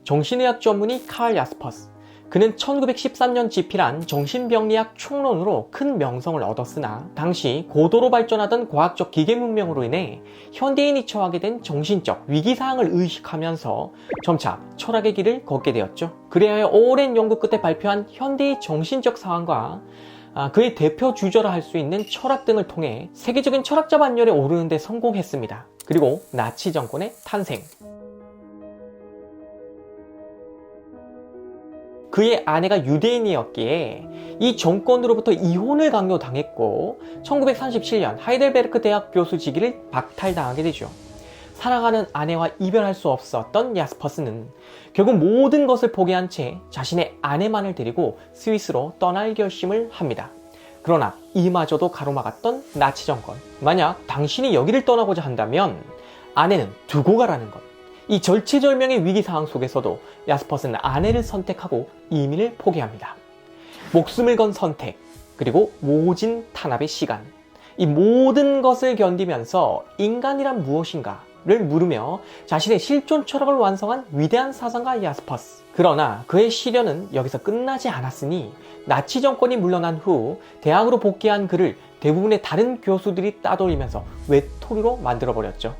정신의학 전문의 칼 야스퍼스. 그는 1913년 집필한 정신병리학 총론으로 큰 명성을 얻었으나 당시 고도로 발전하던 과학적 기계 문명으로 인해 현대인이 처하게 된 정신적 위기사항을 의식하면서 점차 철학의 길을 걷게 되었죠. 그래야 오랜 연구 끝에 발표한 현대의 정신적 상황과 그의 대표 주저라 할 수 있는 철학 등을 통해 세계적인 철학자 반열에 오르는 데 성공했습니다. 그리고 나치 정권의 탄생. 그의 아내가 유대인이었기에 이 정권으로부터 이혼을 강요당했고 1937년 하이델베르크 대학 교수직위를 박탈당하게 되죠. 사랑하는 아내와 이별할 수 없었던 야스퍼스는 결국 모든 것을 포기한 채 자신의 아내만을 데리고 스위스로 떠날 결심을 합니다. 그러나 이마저도 가로막았던 나치 정권. 만약 당신이 여기를 떠나고자 한다면 아내는 두고 가라는 것. 이 절체절명의 위기상황 속에서도 야스퍼스는 아내를 선택하고 이민을 포기합니다. 목숨을 건 선택, 그리고 모진 탄압의 시간. 이 모든 것을 견디면서 인간이란 무엇인가를 물으며 자신의 실존 철학을 완성한 위대한 사상가 야스퍼스. 그러나 그의 시련은 여기서 끝나지 않았으니 나치 정권이 물러난 후 대학으로 복귀한 그를 대부분의 다른 교수들이 따돌리면서 외톨이로 만들어버렸죠.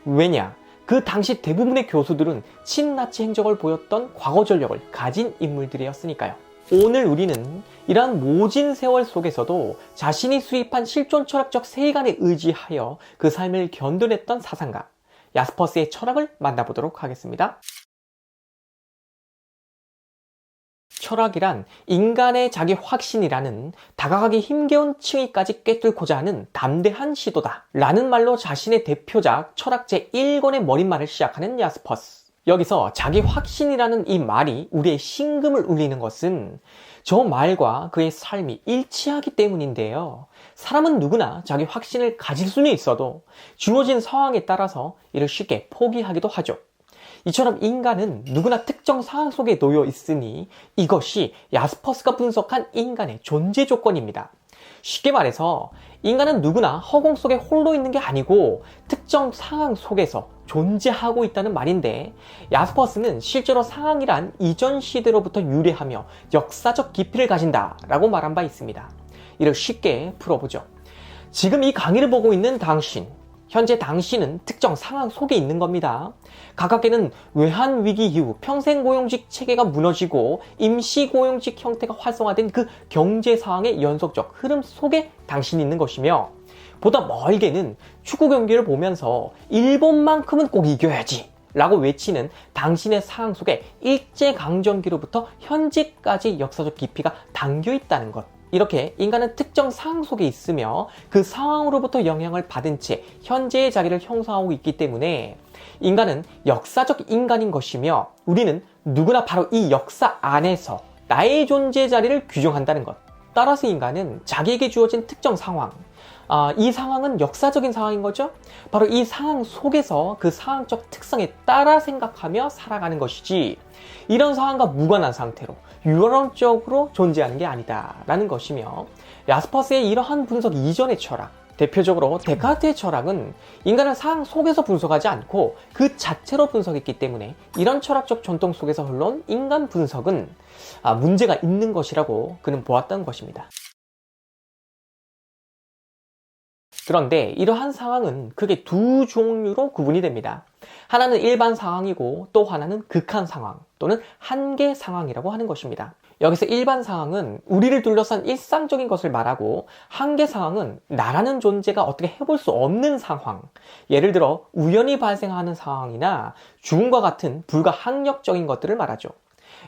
왜냐? 그 당시 대부분의 교수들은 친나치 행적을 보였던 과거 전력을 가진 인물들이었으니까요. 오늘 우리는 이러한 모진 세월 속에서도 자신이 수입한 실존 철학적 세계관에 의지하여 그 삶을 견뎌냈던 사상가 야스퍼스의 철학을 만나보도록 하겠습니다. 철학이란 인간의 자기 확신이라는 다가가기 힘겨운 층위까지 꿰뚫고자 하는 담대한 시도다 라는 말로 자신의 대표작 철학 제1권의 머릿말을 시작하는 야스퍼스. 여기서 자기 확신이라는 이 말이 우리의 심금을 울리는 것은 저 말과 그의 삶이 일치하기 때문인데요. 사람은 누구나 자기 확신을 가질 수는 있어도 주어진 상황에 따라서 이를 쉽게 포기하기도 하죠. 이처럼 인간은 누구나 특정 상황 속에 놓여 있으니 이것이 야스퍼스가 분석한 인간의 존재 조건입니다. 쉽게 말해서 인간은 누구나 허공 속에 홀로 있는 게 아니고 특정 상황 속에서 존재하고 있다는 말인데, 야스퍼스는 실제로 상황이란 이전 시대로부터 유래하며 역사적 깊이를 가진다라고 말한 바 있습니다. 이를 쉽게 풀어보죠. 지금 이 강의를 보고 있는 당신, 현재 당신은 특정 상황 속에 있는 겁니다. 가깝게는 외환위기 이후 평생고용직 체계가 무너지고 임시고용직 형태가 활성화된 그 경제 상황의 연속적 흐름 속에 당신이 있는 것이며, 보다 멀게는 축구 경기를 보면서 일본만큼은 꼭 이겨야지 라고 외치는 당신의 상황 속에 일제강점기로부터 현재까지 역사적 깊이가 담겨 있다는 것. 이렇게 인간은 특정 상황 속에 있으며 그 상황으로부터 영향을 받은 채 현재의 자기를 형성하고 있기 때문에 인간은 역사적 인간인 것이며, 우리는 누구나 바로 이 역사 안에서 나의 존재 자리를 규정한다는 것. 따라서 인간은 자기에게 주어진 특정 상황, 이 상황은 역사적인 상황인 거죠. 바로 이 상황 속에서 그 상황적 특성에 따라 생각하며 살아가는 것이지, 이런 상황과 무관한 상태로 유언적으로 존재하는 게 아니다 라는 것이며, 야스퍼스의 이러한 분석 이전의 철학, 대표적으로 데카르트의 철학은 인간을 상황 속에서 분석하지 않고 그 자체로 분석했기 때문에 이런 철학적 전통 속에서 흘러온 인간 분석은 문제가 있는 것이라고 그는 보았던 것입니다. 그런데 이러한 상황은 크게 두 종류로 구분이 됩니다. 하나는 일반 상황이고 또 하나는 극한 상황 또는 한계 상황이라고 하는 것입니다. 여기서 일반 상황은 우리를 둘러싼 일상적인 것을 말하고, 한계 상황은 나라는 존재가 어떻게 해볼 수 없는 상황, 예를 들어 우연히 발생하는 상황이나 죽음과 같은 불가항력적인 것들을 말하죠.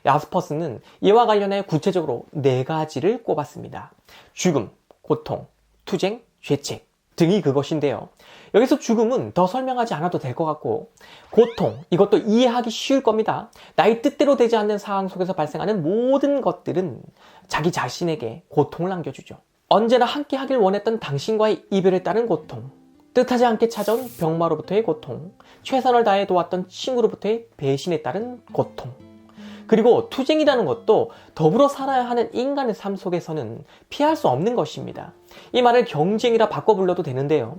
야스퍼스는 이와 관련해 구체적으로 4가지를 꼽았습니다. 죽음, 고통, 투쟁, 죄책 등이 그것인데요. 여기서 죽음은 더 설명하지 않아도 될 것 같고, 고통, 이것도 이해하기 쉬울 겁니다. 나의 뜻대로 되지 않는 상황 속에서 발생하는 모든 것들은 자기 자신에게 고통을 안겨주죠. 언제나 함께 하길 원했던 당신과의 이별에 따른 고통, 뜻하지 않게 찾아온 병마로부터의 고통, 최선을 다해 도왔던 친구로부터의 배신에 따른 고통, 그리고 투쟁이라는 것도 더불어 살아야 하는 인간의 삶 속에서는 피할 수 없는 것입니다. 이 말을 경쟁이라 바꿔 불러도 되는데요.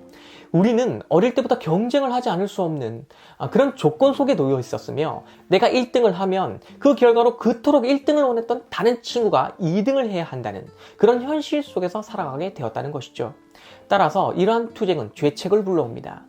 우리는 어릴 때부터 경쟁을 하지 않을 수 없는 그런 조건 속에 놓여 있었으며 내가 1등을 하면 그 결과로 그토록 1등을 원했던 다른 친구가 2등을 해야 한다는 그런 현실 속에서 살아가게 되었다는 것이죠. 따라서 이러한 투쟁은 죄책을 불러옵니다.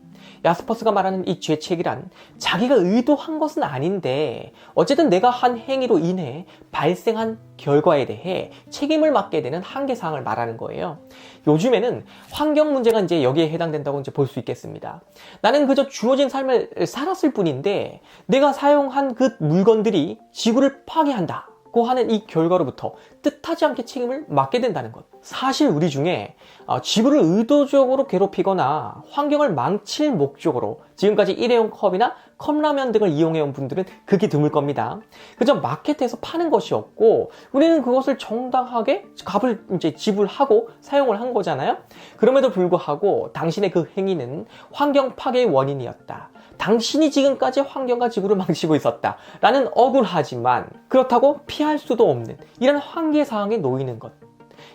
야스퍼스가 말하는 이 죄책이란 자기가 의도한 것은 아닌데 어쨌든 내가 한 행위로 인해 발생한 결과에 대해 책임을 맡게 되는 한계사항을 말하는 거예요. 요즘에는 환경 문제가 이제 여기에 해당된다고 이제 볼 수 있겠습니다. 나는 그저 주어진 삶을 살았을 뿐인데 내가 사용한 그 물건들이 지구를 파괴한다 고 하는 이 결과로부터 뜻하지 않게 책임을 맡게 된다는 것. 사실 우리 중에 지구를 의도적으로 괴롭히거나 환경을 망칠 목적으로 지금까지 일회용 컵이나 컵라면 등을 이용해온 분들은 극히 드물 겁니다. 그저 마켓에서 파는 것이었고 우리는 그것을 정당하게 값을 이제 지불하고 사용을 한 거잖아요. 그럼에도 불구하고 당신의 그 행위는 환경 파괴의 원인이었다. 당신이 지금까지 환경과 지구를 망치고 있었다 라는 억울하지만 그렇다고 피할 수도 없는 이런 한계사항에 놓이는 것,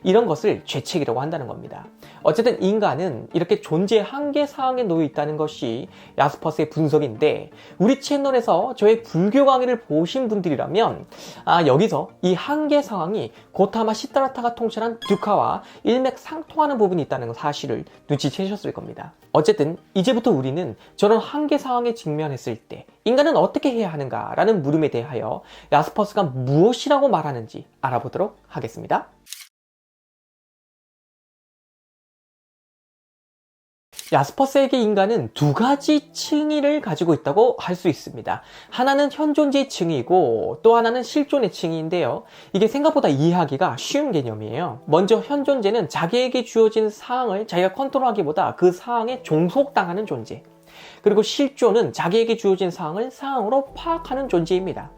이런 것을 죄책이라고 한다는 겁니다. 어쨌든 인간은 이렇게 존재의 한계사항에 놓여 있다는 것이 야스퍼스의 분석인데 우리 채널에서 저의 불교 강의를 보신 분들이라면 여기서 이 한계사항이 고타마 시타라타가 통찰한 듀카와 일맥상통하는 부분이 있다는 사실을 눈치채셨을 겁니다. 어쨌든 이제부터 우리는 저런 한계사항에 직면했을 때 인간은 어떻게 해야 하는가 라는 물음에 대하여 야스퍼스가 무엇이라고 말하는지 알아보도록 하겠습니다. 야스퍼스에게 인간은 두 가지 층위를 가지고 있다고 할 수 있습니다. 하나는 현존재의 층위이고 또 하나는 실존의 층위인데요. 이게 생각보다 이해하기가 쉬운 개념이에요. 먼저 현존재는 자기에게 주어진 사항을 자기가 컨트롤하기보다 그 사항에 종속당하는 존재. 그리고 실존은 자기에게 주어진 사항을 사항으로 파악하는 존재입니다.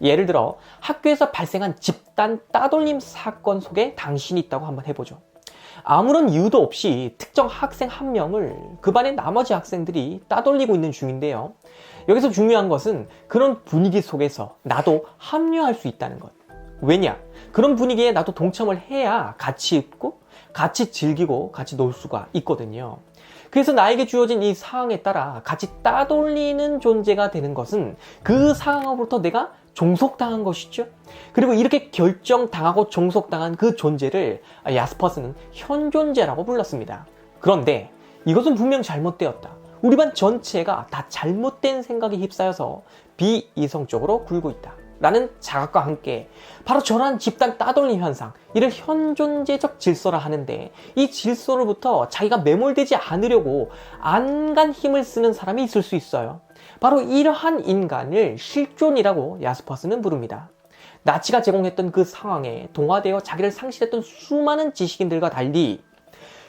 예를 들어 학교에서 발생한 집단 따돌림 사건 속에 당신이 있다고 한번 해보죠. 아무런 이유도 없이 특정 학생 한 명을 그 반의 나머지 학생들이 따돌리고 있는 중인데요. 여기서 중요한 것은 그런 분위기 속에서 나도 합류할 수 있다는 것. 왜냐? 그런 분위기에 나도 동참을 해야 같이 있고 같이 즐기고 같이 놀 수가 있거든요. 그래서 나에게 주어진 이 상황에 따라 같이 따돌리는 존재가 되는 것은 그 상황으로부터 내가 종속당한 것이죠. 그리고 이렇게 결정당하고 종속당한 그 존재를 야스퍼스는 현존재라고 불렀습니다. 그런데 이것은 분명 잘못되었다. 우리 반 전체가 다 잘못된 생각에 휩싸여서 비이성적으로 굴고 있다 라는 자각과 함께 바로 저러한 집단 따돌림 현상, 이를 현존재적 질서라 하는데 이 질서로부터 자기가 매몰되지 않으려고 안간 힘을 쓰는 사람이 있을 수 있어요. 바로 이러한 인간을 실존이라고 야스퍼스는 부릅니다. 나치가 제공했던 그 상황에 동화되어 자기를 상실했던 수많은 지식인들과 달리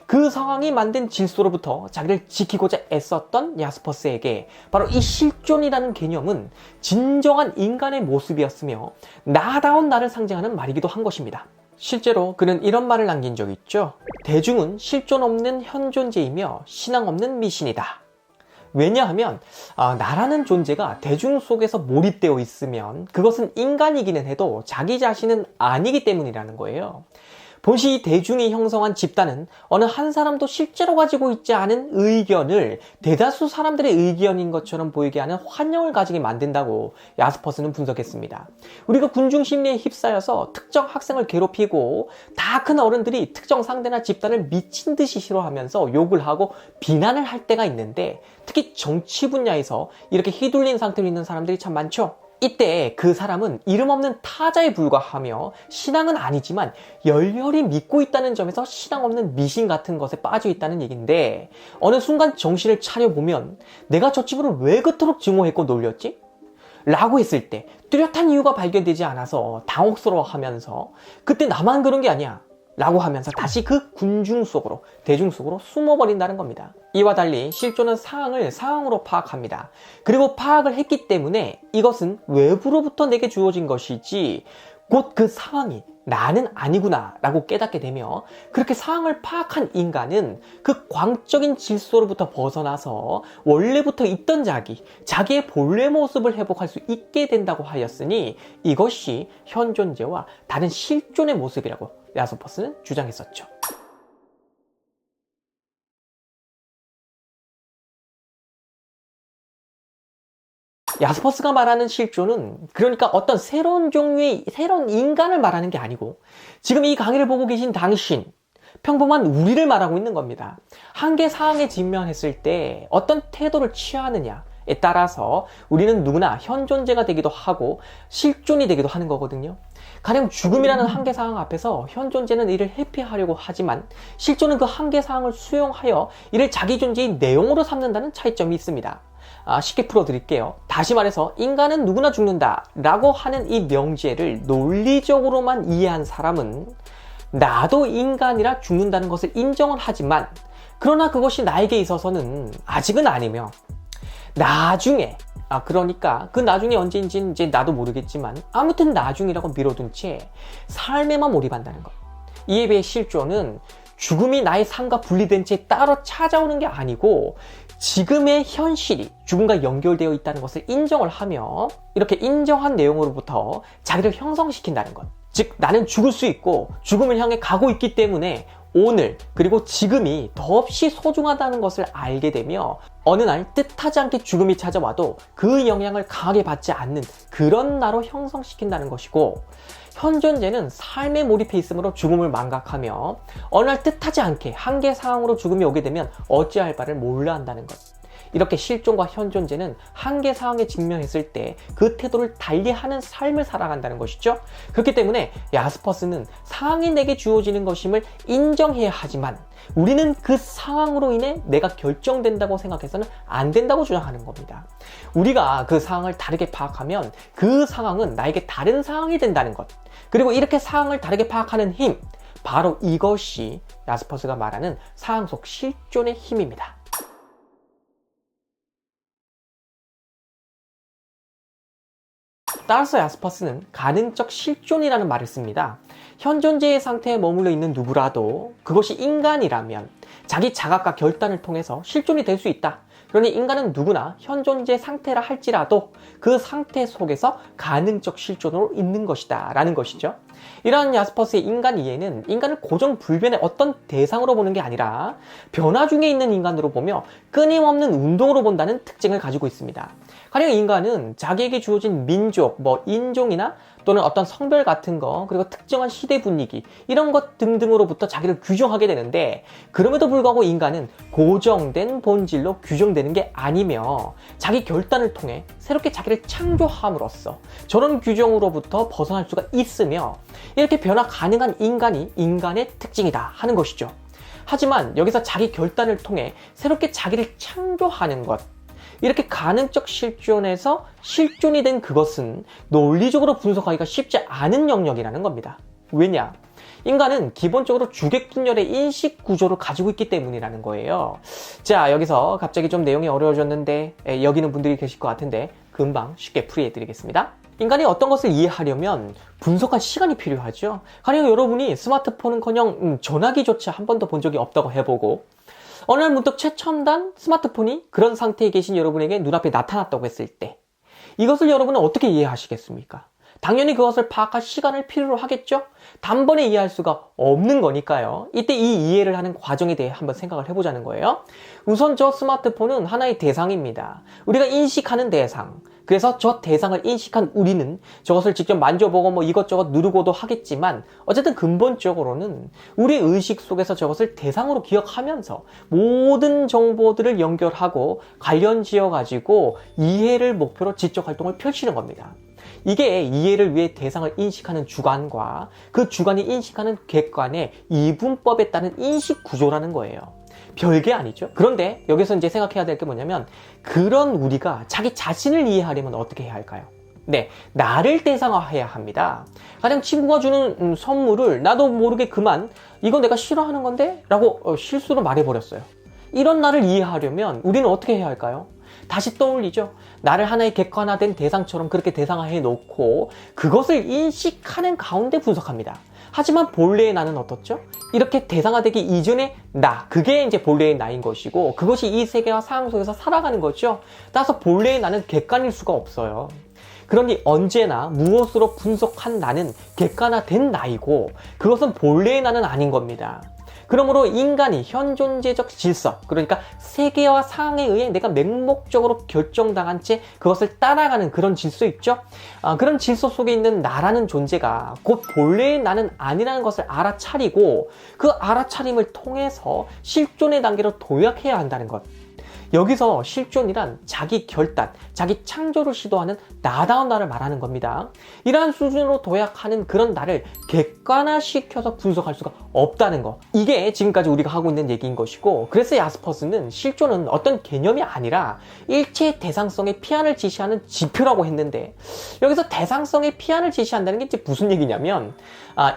그 상황이 만든 질서로부터 자기를 지키고자 애썼던 야스퍼스에게 바로 이 실존이라는 개념은 진정한 인간의 모습이었으며 나다운 나를 상징하는 말이기도 한 것입니다. 실제로 그는 이런 말을 남긴 적이 있죠. 대중은 실존 없는 현존재이며 신앙 없는 미신이다. 왜냐하면 나라는 존재가 대중 속에서 몰입되어 있으면 그것은 인간이기는 해도 자기 자신은 아니기 때문이라는 거예요. 본시 대중이 형성한 집단은 어느 한 사람도 실제로 가지고 있지 않은 의견을 대다수 사람들의 의견인 것처럼 보이게 하는 환영을 가지게 만든다고 야스퍼스는 분석했습니다. 우리가 군중 심리에 휩싸여서 특정 학생을 괴롭히고 다 큰 어른들이 특정 상대나 집단을 미친 듯이 싫어하면서 욕을 하고 비난을 할 때가 있는데 특히 정치 분야에서 이렇게 휘둘린 상태로 있는 사람들이 참 많죠. 이때 그 사람은 이름 없는 타자에 불과하며 신앙은 아니지만 열렬히 믿고 있다는 점에서 신앙 없는 미신 같은 것에 빠져 있다는 얘기인데 어느 순간 정신을 차려보면 내가 저 친구를 왜 그토록 증오했고 놀렸지? 라고 했을 때 뚜렷한 이유가 발견되지 않아서 당혹스러워하면서 그때 나만 그런 게 아니야 라고 하면서 다시 그 군중 속으로, 대중 속으로 숨어버린다는 겁니다. 이와 달리 실존은 상황을 상황으로 파악합니다. 그리고 파악을 했기 때문에 이것은 외부로부터 내게 주어진 것이지 곧 그 상황이 나는 아니구나 라고 깨닫게 되며 그렇게 상황을 파악한 인간은 그 광적인 질서로부터 벗어나서 원래부터 있던 자기의 본래 모습을 회복할 수 있게 된다고 하였으니 이것이 현존재와 다른 실존의 모습이라고 야스퍼스는 주장했었죠. 야스퍼스가 말하는 실존은 그러니까 어떤 새로운 종류의 새로운 인간을 말하는 게 아니고 지금 이 강의를 보고 계신 당신, 평범한 우리를 말하고 있는 겁니다. 한계 사항에 직면했을 때 어떤 태도를 취하느냐에 따라서 우리는 누구나 현존재가 되기도 하고 실존이 되기도 하는 거거든요. 가령 죽음이라는 한계 사항 앞에서 현존재는 이를 회피하려고 하지만 실존은 그 한계 사항을 수용하여 이를 자기 존재의 내용으로 삼는다는 차이점이 있습니다. 쉽게 풀어드릴게요. 다시 말해서 인간은 누구나 죽는다 라고 하는 이 명제를 논리적으로만 이해한 사람은 나도 인간이라 죽는다는 것을 인정은 하지만 그러나 그것이 나에게 있어서는 아직은 아니며 나중에 그러니까 그 나중이 언제인지 이제 나도 모르겠지만 아무튼 나중이라고 미뤄둔 채 삶에만 몰입한다는 것. 이에 비해 실존은 죽음이 나의 삶과 분리된 채 따로 찾아오는 게 아니고 지금의 현실이 죽음과 연결되어 있다는 것을 인정을 하며 이렇게 인정한 내용으로부터 자기를 형성시킨다는 것. 즉 나는 죽을 수 있고 죽음을 향해 가고 있기 때문에 오늘 그리고 지금이 더없이 소중하다는 것을 알게 되며 어느 날 뜻하지 않게 죽음이 찾아와도 그 영향을 강하게 받지 않는 그런 나로 형성시킨다는 것이고 현존재는 삶에 몰입해 있으므로 죽음을 망각하며 어느 날 뜻하지 않게 한계 상황으로 죽음이 오게 되면 어찌할 바를 몰라 한다는 것. 이렇게 실존과 현존재는 한계 상황에 직면했을 때 그 태도를 달리하는 삶을 살아간다는 것이죠. 그렇기 때문에 야스퍼스는 상황이 내게 주어지는 것임을 인정해야 하지만 우리는 그 상황으로 인해 내가 결정된다고 생각해서는 안 된다고 주장하는 겁니다. 우리가 그 상황을 다르게 파악하면 그 상황은 나에게 다른 상황이 된다는 것. 그리고 이렇게 상황을 다르게 파악하는 힘, 바로 이것이 야스퍼스가 말하는 상황 속 실존의 힘입니다. 따라서 야스퍼스는 가능적 실존이라는 말을 씁니다. 현존재의 상태에 머물러 있는 누구라도 그것이 인간이라면 자기 자각과 결단을 통해서 실존이 될 수 있다. 그러니 인간은 누구나 현존재 상태라 할지라도 그 상태 속에서 가능적 실존으로 있는 것이다 라는 것이죠. 이러한 야스퍼스의 인간 이해는 인간을 고정불변의 어떤 대상으로 보는 게 아니라 변화 중에 있는 인간으로 보며 끊임없는 운동으로 본다는 특징을 가지고 있습니다. 가령 인간은 자기에게 주어진 민족, 인종이나 또는 어떤 성별 같은 거, 그리고 특정한 시대 분위기 이런 것 등등으로부터 자기를 규정하게 되는데 그럼에도 불구하고 인간은 고정된 본질로 규정되는 게 아니며 자기 결단을 통해 새롭게 자기를 창조함으로써 저런 규정으로부터 벗어날 수가 있으며 이렇게 변화 가능한 인간이 인간의 특징이다 하는 것이죠. 하지만 여기서 자기 결단을 통해 새롭게 자기를 창조하는 것, 이렇게 가능적 실존에서 실존이 된 그것은 논리적으로 분석하기가 쉽지 않은 영역이라는 겁니다. 왜냐? 인간은 기본적으로 주객분열의 인식 구조를 가지고 있기 때문이라는 거예요. 자, 여기서 갑자기 좀 내용이 어려워졌는데 여기는 분들이 계실 것 같은데 금방 쉽게 풀이해드리겠습니다. 인간이 어떤 것을 이해하려면 분석할 시간이 필요하죠. 가령 여러분이 스마트폰은커녕 전화기조차 한 번도 본 적이 없다고 해보고 어느 날 문득 최첨단 스마트폰이 그런 상태에 계신 여러분에게 눈앞에 나타났다고 했을 때 이것을 여러분은 어떻게 이해하시겠습니까? 당연히 그것을 파악할 시간을 필요로 하겠죠? 단번에 이해할 수가 없는 거니까요. 이때 이 이해를 하는 과정에 대해 한번 생각을 해보자는 거예요. 우선 저 스마트폰은 하나의 대상입니다. 우리가 인식하는 대상. 그래서 저 대상을 인식한 우리는 저것을 직접 만져보고 이것저것 누르고도 하겠지만 어쨌든 근본적으로는 우리 의식 속에서 저것을 대상으로 기억하면서 모든 정보들을 연결하고 관련 지어가지고 이해를 목표로 지적 활동을 펼치는 겁니다. 이게 이해를 위해 대상을 인식하는 주관과 그 주관이 인식하는 객관의 이분법에 따른 인식 구조라는 거예요. 별게 아니죠. 그런데 여기서 이제 생각해야 될 게 뭐냐면 그런 우리가 자기 자신을 이해하려면 어떻게 해야 할까요? 네, 나를 대상화해야 합니다. 가령 친구가 주는 선물을 나도 모르게 그만 이거 내가 싫어하는 건데? 라고 실수로 말해버렸어요. 이런 나를 이해하려면 우리는 어떻게 해야 할까요? 다시 떠올리죠. 나를 하나의 객관화된 대상처럼 그렇게 대상화해 놓고 그것을 인식하는 가운데 분석합니다. 하지만 본래의 나는 어떻죠? 이렇게 대상화되기 이전의 나, 그게 이제 본래의 나인 것이고 그것이 이 세계와 상황 속에서 살아가는 거죠. 따라서 본래의 나는 객관일 수가 없어요. 그러니 언제나 무엇으로 분석한 나는 객관화된 나이고 그것은 본래의 나는 아닌 겁니다. 그러므로 인간이 현존재적 질서, 그러니까 세계와 상황에 의해 내가 맹목적으로 결정당한 채 그것을 따라가는 그런 질서 있죠? 그런 질서 속에 있는 나라는 존재가 곧 본래의 나는 아니라는 것을 알아차리고 그 알아차림을 통해서 실존의 단계로 도약해야 한다는 것. 여기서 실존이란 자기 결단, 자기 창조를 시도하는 나다운 나를 말하는 겁니다. 이러한 수준으로 도약하는 그런 나를 객관화시켜서 분석할 수가 없다는 거. 이게 지금까지 우리가 하고 있는 얘기인 것이고, 그래서 야스퍼스는 실존은 어떤 개념이 아니라 일체의 대상성의 피안을 지시하는 지표라고 했는데, 여기서 대상성의 피안을 지시한다는 게 이제 무슨 얘기냐면,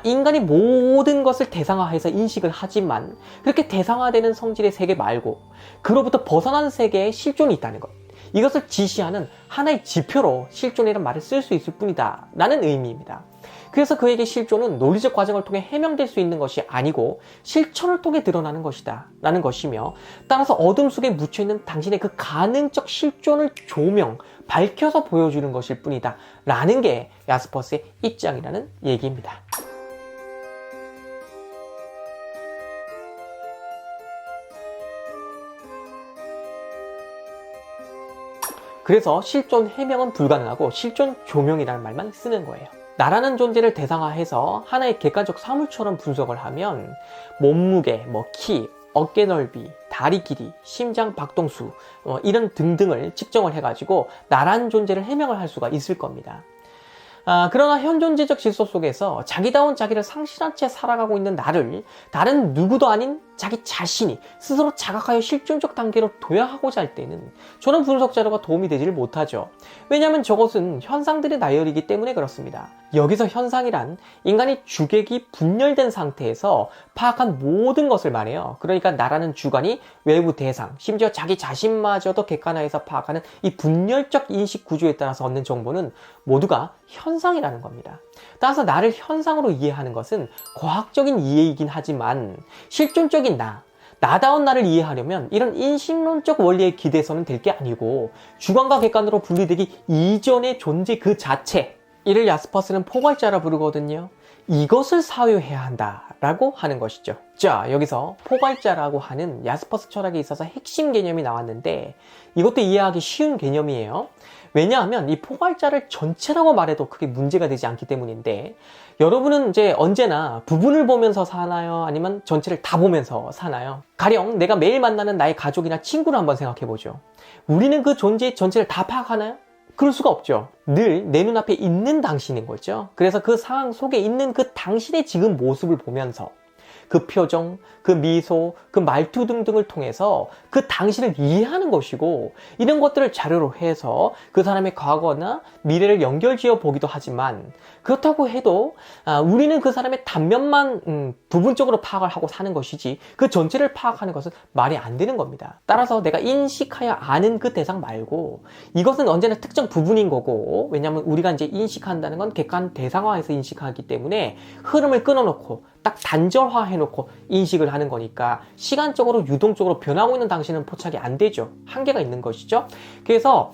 인간이 모든 것을 대상화해서 인식을 하지만 그렇게 대상화되는 성질의 세계 말고 그로부터 벗어난 세계에 실존이 있다는 것. 이것을 지시하는 하나의 지표로 실존이라는 말을 쓸 수 있을 뿐이다 라는 의미입니다. 그래서 그에게 실존은 논리적 과정을 통해 해명될 수 있는 것이 아니고 실천을 통해 드러나는 것이다 라는 것이며, 따라서 어둠 속에 묻혀있는 당신의 그 가능적 실존을 조명, 밝혀서 보여주는 것일 뿐이다 라는 게 야스퍼스의 입장이라는 얘기입니다. 그래서 실존 해명은 불가능하고 실존 조명이라는 말만 쓰는 거예요. 나라는 존재를 대상화해서 하나의 객관적 사물처럼 분석을 하면 몸무게, 키, 어깨 넓이, 다리 길이, 심장 박동수 이런 등등을 측정을 해가지고 나라는 존재를 해명을 할 수가 있을 겁니다. 그러나 현존재적 질서 속에서 자기다운 자기를 상실한 채 살아가고 있는 나를 다른 누구도 아닌 자기 자신이 스스로 자각하여 실존적 단계로 도약하고자 할 때는 저는 분석 자료가 도움이 되지를 못하죠. 왜냐하면 저것은 현상들의 나열이기 때문에 그렇습니다. 여기서 현상이란 인간이 주객이 분열된 상태에서 파악한 모든 것을 말해요. 그러니까 나라는 주관이 외부 대상, 심지어 자기 자신마저도 객관화해서 파악하는 이 분열적 인식 구조에 따라서 얻는 정보는 모두가 현상이라는 겁니다. 따라서 나를 현상으로 이해하는 것은 과학적인 이해이긴 하지만 실존적인 나다운 나를 이해하려면 이런 인식론적 원리에 기대서는 될 게 아니고 주관과 객관으로 분리되기 이전의 존재 그 자체, 이를 야스퍼스는 포괄자라 부르거든요. 이것을 사유해야 한다라고 하는 것이죠. 자, 여기서 포괄자라고 하는 야스퍼스 철학에 있어서 핵심 개념이 나왔는데 이것도 이해하기 쉬운 개념이에요. 왜냐하면 이 포괄자를 전체라고 말해도 크게 문제가 되지 않기 때문인데, 여러분은 이제 언제나 부분을 보면서 사나요? 아니면 전체를 다 보면서 사나요? 가령 내가 매일 만나는 나의 가족이나 친구를 한번 생각해 보죠. 우리는 그 존재의 전체를 다 파악하나요? 그럴 수가 없죠. 늘 내 눈앞에 있는 당신인 거죠. 그래서 그 상황 속에 있는 그 당신의 지금 모습을 보면서 그 표정, 그 미소, 그 말투 등등을 통해서 그 당신을 이해하는 것이고, 이런 것들을 자료로 해서 그 사람의 과거나 미래를 연결지어 보기도 하지만, 그렇다고 해도 우리는 그 사람의 단면만 부분적으로 파악을 하고 사는 것이지 그 전체를 파악하는 것은 말이 안 되는 겁니다. 따라서 내가 인식하여 아는 그 대상 말고 이것은 언제나 특정 부분인 거고, 왜냐하면 우리가 이제 인식한다는 건 객관 대상화해서 인식하기 때문에 흐름을 끊어놓고 딱 단절화해놓고 인식을 하는 거니까 시간적으로 유동적으로 변하고 있는 당신은 포착이 안 되죠. 한계가 있는 것이죠. 그래서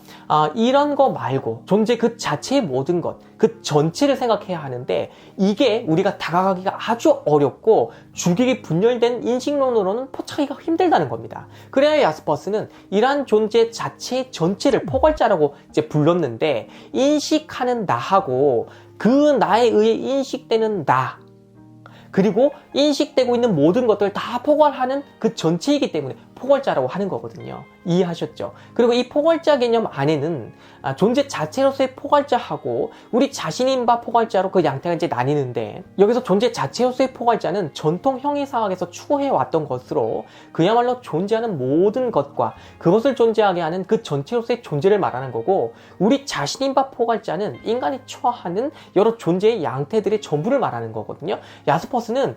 이런 거 말고 존재 그 자체의 모든 것, 그 전체를 생각해야 하는데, 이게 우리가 다가가기가 아주 어렵고 주객이 분열된 인식론으로는 포착하기가 힘들다는 겁니다. 그래야 야스퍼스는 이러한 존재 자체의 전체를 포괄자라고 이제 불렀는데, 인식하는 나하고 그 나에 의해 인식되는 나, 그리고 인식되고 있는 모든 것들을 다 포괄하는 그 전체이기 때문에 포괄자라고 하는 거거든요. 이해하셨죠? 그리고 이 포괄자 개념 안에는 존재 자체로서의 포괄자하고 우리 자신인 바 포괄자로 그 양태가 이제 나뉘는데, 여기서 존재 자체로서의 포괄자는 전통 형이상학에서 추구해 왔던 것으로 그야말로 존재하는 모든 것과 그것을 존재하게 하는 그 전체로서의 존재를 말하는 거고, 우리 자신인 바 포괄자는 인간이 처하는 여러 존재의 양태들의 전부를 말하는 거거든요. 야스퍼스는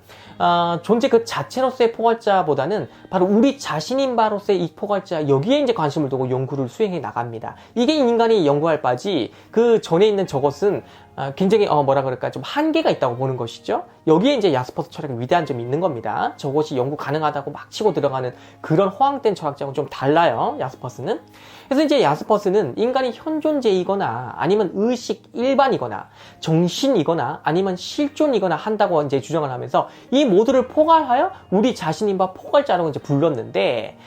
존재 그 자체로서의 포괄자보다는 바로 우리 자신인 바로서의 이 포괄자, 여기에 이제 관심을 두고 연구를 수행해 나갑니다. 이게 인간이 연구할 바지 그 전에 있는 저것은 굉장히 뭐라 그럴까 좀 한계가 있다고 보는 것이죠. 여기에 이제 야스퍼스 철학의 위대한 점이 있는 겁니다. 저것이 연구 가능하다고 막 치고 들어가는 그런 허황된 철학자하고 좀 달라요. 야스퍼스는. 그래서 이제 야스퍼스는 인간이 현존재이거나 아니면 의식 일반이거나 정신이거나 아니면 실존이거나 한다고 이제 주장을 하면서 이 모두를 포괄하여 우리 자신인 바 포괄자라고 이제 불렀는데,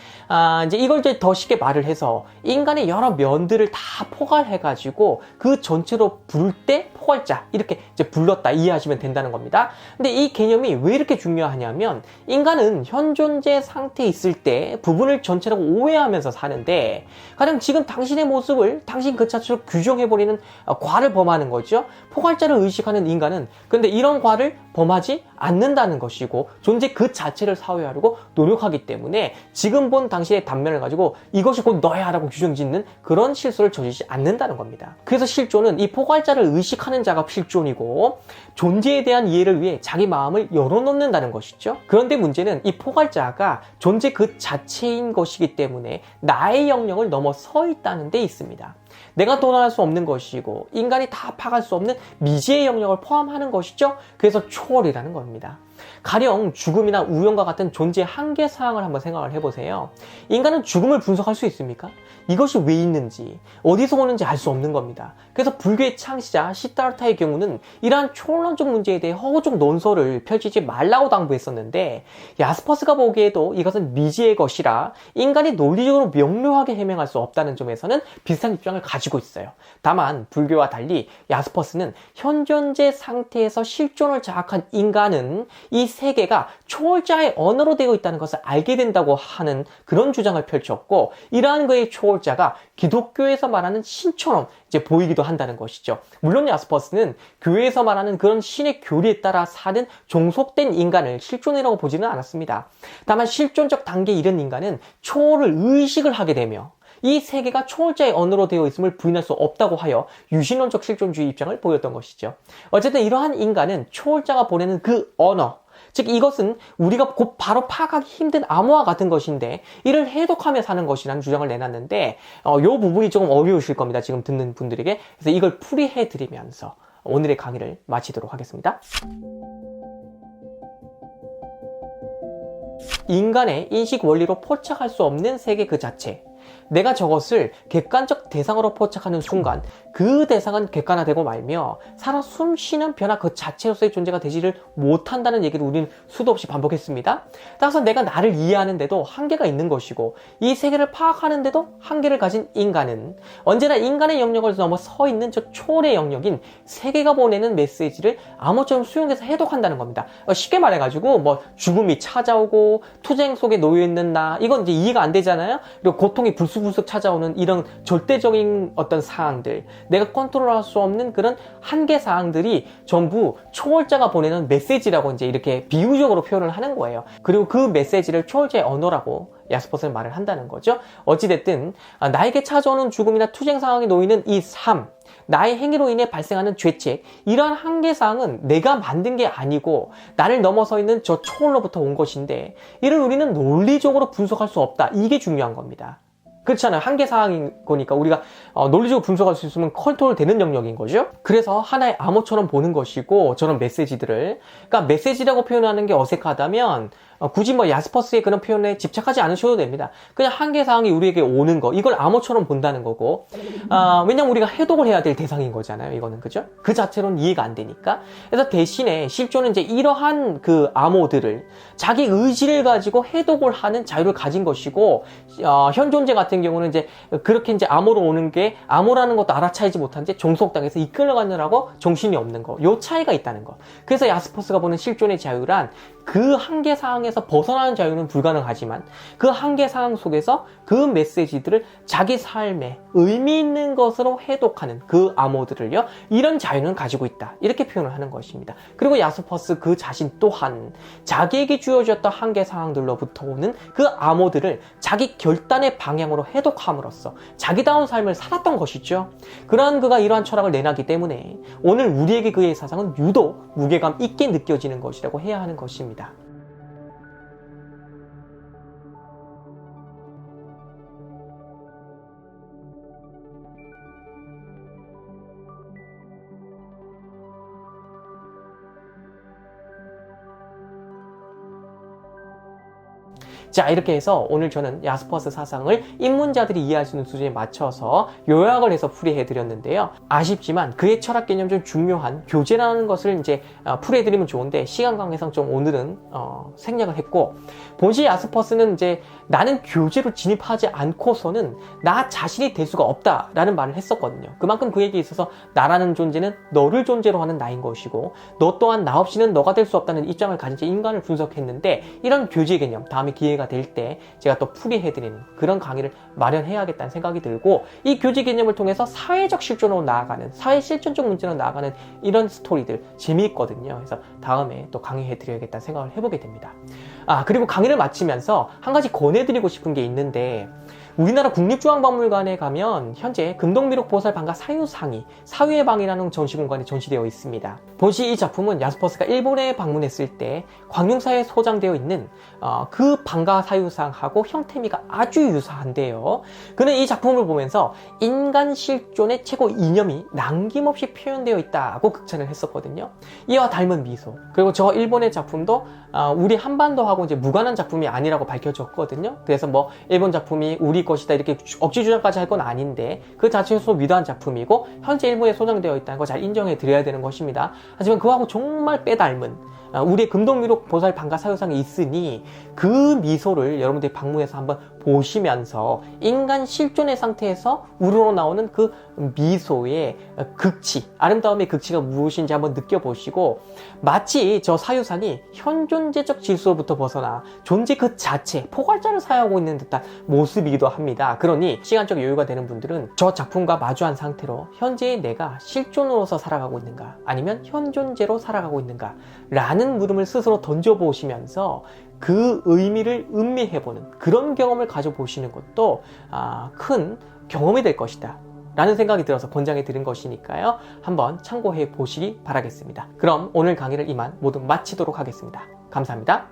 이제 이걸 이제 더 쉽게 말을 해서 인간의 여러 면들을 다 포괄해가지고 그 전체로 부를 때 포괄자 이렇게 이제 불렀다 이해하시면 된다는 겁니다. 근데 이 개념이 왜 이렇게 중요하냐면 인간은 현존재 상태에 있을 때 부분을 전체라고 오해하면서 사는데 가령 지금 당신의 모습을 당신 그 자체로 규정해버리는 과를 범하는 거죠. 포괄자를 의식하는 인간은 근데 이런 과를 범하지 않는다는 것이고 존재 그 자체를 사회화하려고 노력하기 때문에 지금 본 당신의 단면을 가지고 이것이 곧 너야 라고 규정짓는 그런 실수를 저지르지 않는다는 겁니다. 그래서 실존은 이 포괄자를 의식하는 자가 실존이고 존재에 대한 이해를 위해 자기 마음을 열어놓는다는 것이죠. 그런데 문제는 이 포괄자가 존재 그 자체인 것이기 때문에 나의 영역을 넘어서 있다는 데 있습니다. 내가 도달할 수 없는 것이고 인간이 다 파갈 수 없는 미지의 영역을 포함하는 것이죠. 그래서 초월이라는 겁니다. 가령 죽음이나 우연과 같은 존재의 한계 사항을 한번 생각을 해보세요. 인간은 죽음을 분석할 수 있습니까? 이것이 왜 있는지, 어디서 오는지 알 수 없는 겁니다. 그래서 불교의 창시자 시타르타의 경우는 이러한 초론적 문제에 대해 허구적 논설을 펼치지 말라고 당부했었는데 야스퍼스가 보기에도 이것은 미지의 것이라 인간이 논리적으로 명료하게 해명할 수 없다는 점에서는 비슷한 입장을 가지고 있어요. 다만 불교와 달리 야스퍼스는 현존재 상태에서 실존을 자학한 인간은 이 세계가 초월자의 언어로 되어 있다는 것을 알게 된다고 하는 그런 주장을 펼쳤고 이러한 그의 초월자가 기독교에서 말하는 신처럼 이제 보이기도 한다는 것이죠. 물론 야스퍼스는 교회에서 말하는 그런 신의 교리에 따라 사는 종속된 인간을 실존이라고 보지는 않았습니다. 다만 실존적 단계에 이른 인간은 초월을 의식을 하게 되며 이 세계가 초월자의 언어로 되어 있음을 부인할 수 없다고 하여 유신론적 실존주의 입장을 보였던 것이죠. 어쨌든 이러한 인간은 초월자가 보내는 그 언어, 즉 이것은 우리가 곧 바로 파악하기 힘든 암호와 같은 것인데 이를 해독하며 사는 것이라는 주장을 내놨는데 이 부분이 조금 어려우실 겁니다. 지금 듣는 분들에게. 그래서 이걸 풀이해 드리면서 오늘의 강의를 마치도록 하겠습니다. 인간의 인식 원리로 포착할 수 없는 세계 그 자체, 내가 저것을 객관적 대상으로 포착하는 순간 그 대상은 객관화되고 말며 살아 숨쉬는 변화 그 자체로서의 존재가 되지를 못한다는 얘기를 우리는 수도 없이 반복했습니다. 따라서 내가 나를 이해하는데도 한계가 있는 것이고 이 세계를 파악하는데도 한계를 가진 인간은 언제나 인간의 영역을 넘어 서 있는 저 초월의 영역인 세계가 보내는 메시지를 암호처럼 수용해서 해독한다는 겁니다. 쉽게 말해가지고 뭐 죽음이 찾아오고 투쟁 속에 놓여있는 나 이건 이제 이해가 안 되잖아요. 그리고 고통이 불쑥불쑥 찾아오는 이런 절대적인 어떤 사항들, 내가 컨트롤할 수 없는 그런 한계 사항들이 전부 초월자가 보내는 메시지라고 이제 이렇게 비유적으로 표현을 하는 거예요. 그리고 그 메시지를 초월자의 언어라고 야스퍼스는 말을 한다는 거죠. 어찌됐든 나에게 찾아오는 죽음이나 투쟁 상황에 놓이는 이 삶, 나의 행위로 인해 발생하는 죄책, 이러한 한계사항은 내가 만든 게 아니고 나를 넘어서 있는 저 초월로부터 온 것인데 이를 우리는 논리적으로 분석할 수 없다. 이게 중요한 겁니다. 그렇잖아요. 한계사항인 거니까 우리가 논리적으로 분석할 수 있으면 컨트롤 되는 영역인 거죠. 그래서 하나의 암호처럼 보는 것이고 저런 메시지들을, 그러니까 메시지라고 표현하는 게 어색하다면 굳이 뭐 야스퍼스의 그런 표현에 집착하지 않으셔도 됩니다. 그냥 한계사항이 우리에게 오는 거, 이걸 암호처럼 본다는 거고, 왜냐면 우리가 해독을 해야 될 대상인 거잖아요. 이거는, 그죠? 그 자체로는 이해가 안 되니까. 그래서 대신에 실존은 이제 이러한 그 암호들을 자기 의지를 가지고 해독을 하는 자유를 가진 것이고, 현존재 같은 경우는 이제 그렇게 이제 암호로 오는 게 암호라는 것도 알아차리지 못한 채 종속당해서 이끌어가느라고 정신이 없는 거. 요 차이가 있다는 거. 그래서 야스퍼스가 보는 실존의 자유란 그 한계 사항에서 벗어나는 자유는 불가능하지만 그 한계 사항 속에서 그 메시지들을 자기 삶에 의미 있는 것으로 해독하는 그 암호들을요, 이런 자유는 가지고 있다. 이렇게 표현을 하는 것입니다. 그리고 야스퍼스 그 자신 또한 자기에게 주어졌던 한계 사항들로부터 오는 그 암호들을 자기 결단의 방향으로 해독함으로써 자기다운 삶을 살았던 것이죠. 그러한 그가 이러한 철학을 내놨기 때문에 오늘 우리에게 그의 사상은 유독 무게감 있게 느껴지는 것이라고 해야 하는 것입니다. 자, 이렇게 해서 오늘 저는 야스퍼스 사상을 입문자들이 이해할 수 있는 수준에 맞춰서 요약을 해서 풀이해드렸는데요. 아쉽지만 그의 철학 개념 중 중요한 교제라는 것을 이제 풀이해드리면 좋은데 시간 관계상 좀 오늘은 생략을 했고, 본시 야스퍼스는 이제 나는 교제로 진입하지 않고서는 나 자신이 될 수가 없다라는 말을 했었거든요. 그만큼 그에게 있어서 나라는 존재는 너를 존재로 하는 나인 것이고, 너 또한 나 없이는 너가 될 수 없다는 입장을 가진 채 인간을 분석했는데, 이런 교제 개념 다음에 기회가 될 때 제가 또 풀이해드리는 그런 강의를 마련해야겠다는 생각이 들고, 이 교제 개념을 통해서 사회적 실존으로 나아가는, 사회 실존적 문제로 나아가는 이런 스토리들 재미있거든요. 그래서 다음에 또 강의해드려야겠다는 생각을 해보게 됩니다. 그리고 강의를 마치면서 한 가지 권해드리고 싶은 게 있는데, 우리나라 국립중앙박물관에 가면 현재 금동미륵 보살 방가 사유상이 사유의 방이라는 전시공간에 전시되어 있습니다. 본시 이 작품은 야스퍼스가 일본에 방문했을 때 광룡사에 소장되어 있는 그 방가 사유상하고 형태미가 아주 유사한데요. 그는 이 작품을 보면서 인간 실존의 최고 이념이 남김없이 표현되어 있다고 극찬을 했었거든요. 이와 닮은 미소, 그리고 저 일본의 작품도 우리 한반도하고 이제 무관한 작품이 아니라고 밝혀졌거든요. 그래서 뭐 일본 작품이 우리 것이다 이렇게 억지 주장까지 할 건 아닌데, 그 자체로서 위대한 작품이고 현재 일본에 소장되어 있다는 거 잘 인정해 드려야 되는 것입니다. 하지만 그거하고 정말 빼닮은 우리의 금동미륵 보살 방가 사유상이 있으니 그 미소를 여러분들이 방문해서 한번 보시면서 인간 실존의 상태에서 우러나오는 그 미소의 극치, 아름다움의 극치가 무엇인지 한번 느껴보시고, 마치 저 사유상이 현존재적 질서로부터 벗어나 존재 그 자체, 포괄자를 사용하고 있는 듯한 모습이기도 합니다. 그러니 시간적 여유가 되는 분들은 저 작품과 마주한 상태로 현재의 내가 실존으로서 살아가고 있는가, 아니면 현존재로 살아가고 있는가 라는 물음을 스스로 던져보시면서 그 의미를 음미해보는 그런 경험을 가져보시는 것도 큰 경험이 될 것이다 라는 생각이 들어서 권장해 드린 것이니까요. 한번 참고해 보시기 바라겠습니다. 그럼 오늘 강의를 이만 모두 마치도록 하겠습니다. 감사합니다.